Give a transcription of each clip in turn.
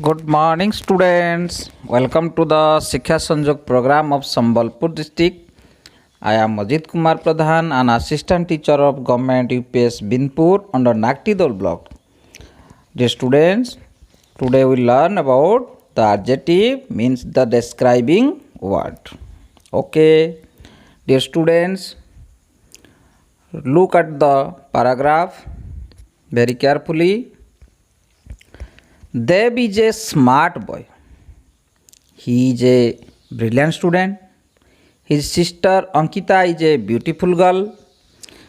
Good morning, students. Welcome to the Shiksha Sanjog program of Sambalpur district. I am Ajit Kumar Pradhan, an assistant teacher of Government UPS Binpur under Naktidol block. Dear students, today we learn about the adjective means the describing word. Okay, dear students, look at the paragraph very carefully. Dev is a smart boy. He is a brilliant student. His sister Ankita is a beautiful girl.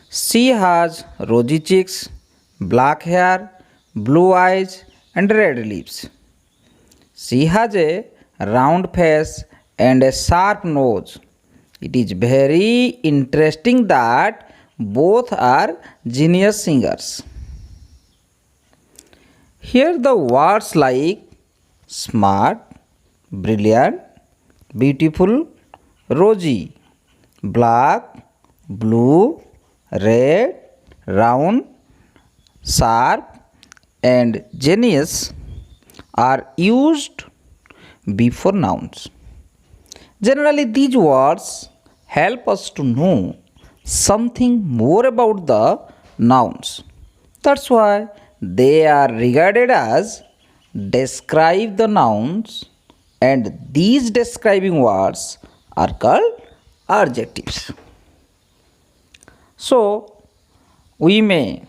She has rosy cheeks, black hair, blue eyes, and red lips. She has a round face and a sharp nose. It is very interesting that both are genius singers. Here the words like smart, brilliant, beautiful, rosy, black, blue, red, round, sharp and genius are used before nouns. Generally these words help us to know something more about the nouns. That's why they are regarded as describe the nouns, and these describing words are called adjectives. So, we may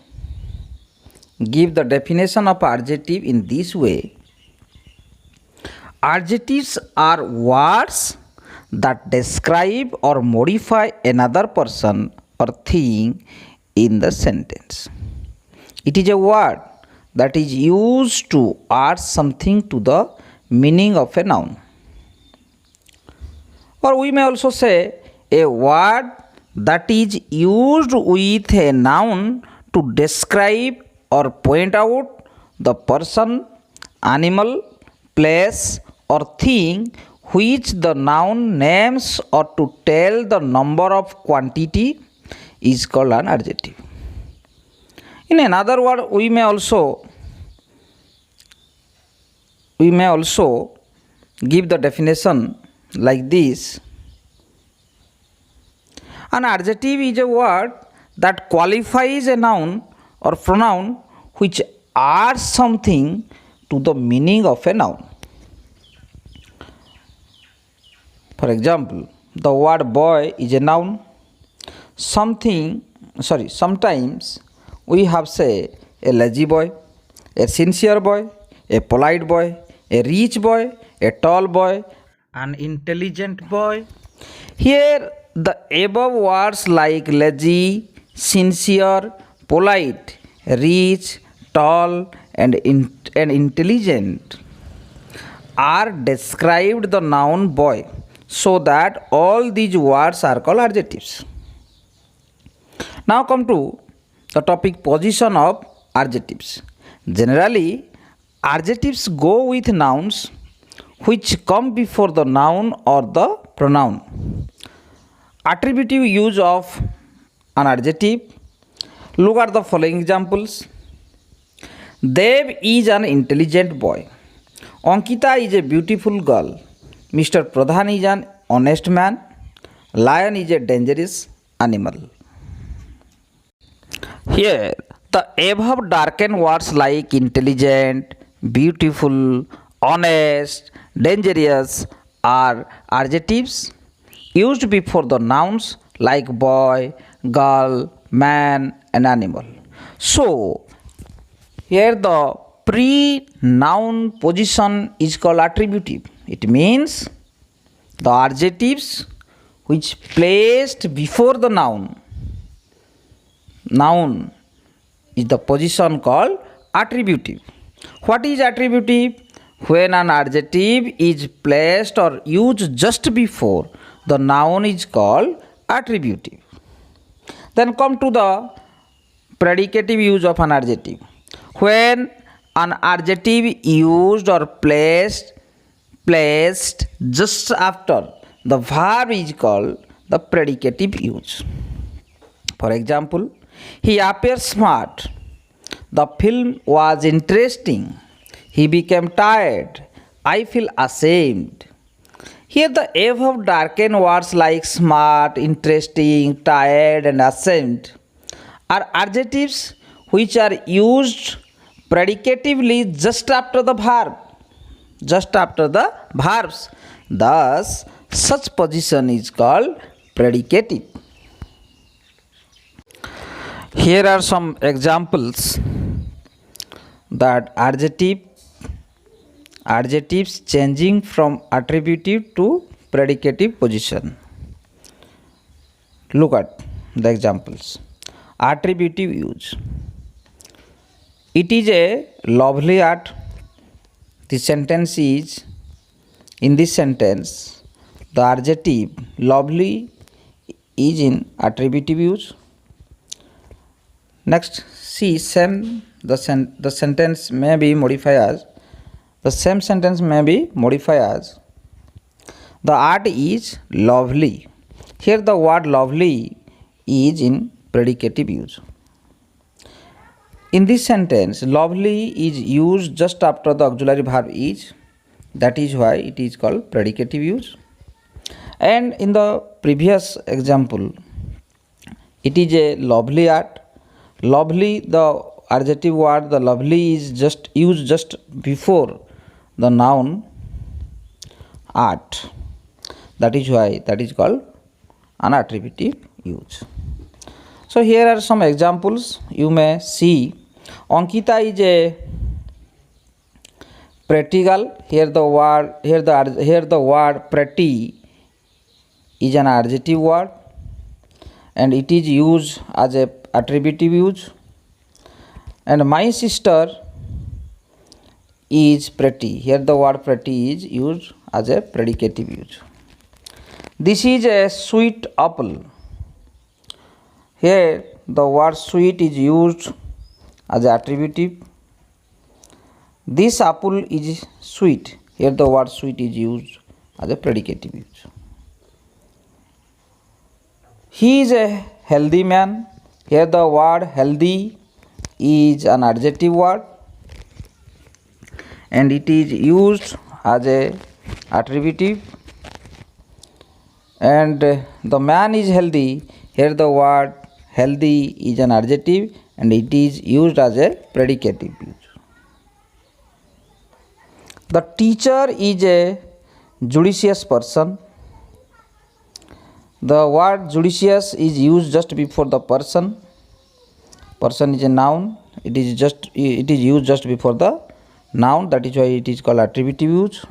give the definition of adjective in this way. Adjectives are words that describe or modify another person or thing in the sentence. It is a word that is used to add something to the meaning of a noun. Or we may also say a word that is used with a noun to describe or point out the person, animal, place or thing which the noun names or to tell the number of quantity is called an adjective. In another word, we may also give the definition like this. An adjective is a word that qualifies a noun or pronoun which adds something to the meaning of a noun. For example, the word boy is a noun. Sometimes we have say a lazy boy, a sincere boy, a polite boy, a rich boy, a tall boy, an intelligent boy. Here the above words like lazy, sincere, polite, rich, tall and intelligent are described the noun boy, so that all these words are called adjectives. Now come to the topic position of adjectives. Generally, adjectives go with nouns which come before the noun or the pronoun. Attributive use of an adjective. Look at the following examples. Dev is an intelligent boy. Ankita is a beautiful girl. Mr. Pradhan is an honest man. Lion is a dangerous animal. Here, the above darken words like intelligent, beautiful, honest, dangerous are adjectives used before the nouns like boy, girl, man and animal. So, here the pre-noun position is called attributive. It means the adjectives which placed before the noun is the position called attributive. What is attributive? When an adjective is placed or used just before the noun is called attributive. Then come to the predicative use of an adjective. When an adjective used or placed just after the verb is called the predicative use. For example, he appears smart. The film was interesting. He became tired. I feel ashamed. Here the above darken words like smart, interesting, tired and ashamed are adjectives which are used predicatively just after the verb. Just after the verbs. Thus, such position is called predicative. Here are some examples that adjectives changing from attributive to predicative position. Look at the examples. Attributive use. It is a lovely art. The sentence is, in this sentence, the adjective lovely is in attributive use. Next, see, the sentence may be modified as, the same sentence may be modified as, the art is lovely. Here the word lovely is in predicative use. In this sentence, lovely is used just after the auxiliary verb is. That is why it is called predicative use. And in the previous example, it is a lovely art. Lovely, the adjective word, the lovely is just used just before the noun art. That is why that is called an attributive use. So here are some examples. You may see Ankita is a pretty girl. Here the word pretty is an adjective word and it is used as a attributive use. And my sister is pretty. Here the word pretty is used as a predicative use. This is a sweet apple. Here the word sweet is used as attributive. This apple is sweet. Here the word sweet is used as a predicative use. He is a healthy man. Here the word healthy is an adjective word and it is used as a attributive. And the man is healthy. Here the word healthy is an adjective and it is used as a predicative use. The teacher is a judicious person. The word judicious is used just before the person. Person is a noun. It is used just before the noun. That is why it is called attributive use.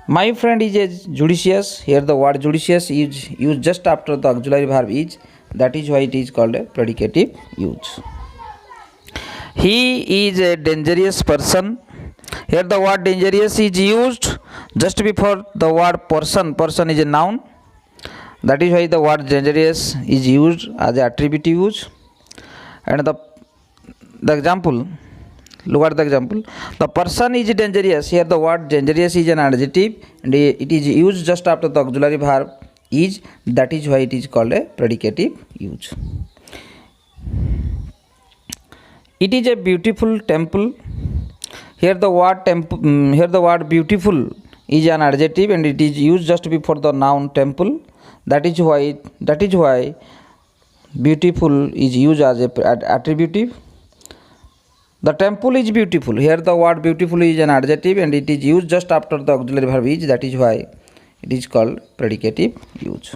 My friend is a judicious. Here the word judicious is used just after the auxiliary verb is. That is why it is called a predicative use. He is a dangerous person. Here the word dangerous is used just before the word person. Person is a noun. That is why the word dangerous is used as an attributive use. And the example, look at the example. The person is dangerous. Here the word dangerous is an adjective and it is used just after the auxiliary verb is. That is why it is called a predicative use. It is a beautiful temple. Here the word beautiful is an adjective and it is used just before the noun temple. That is why beautiful is used as a attributive. The temple is beautiful. Here the word beautiful is an adjective and it is used just after the auxiliary verb is. That is why it is called predicative use.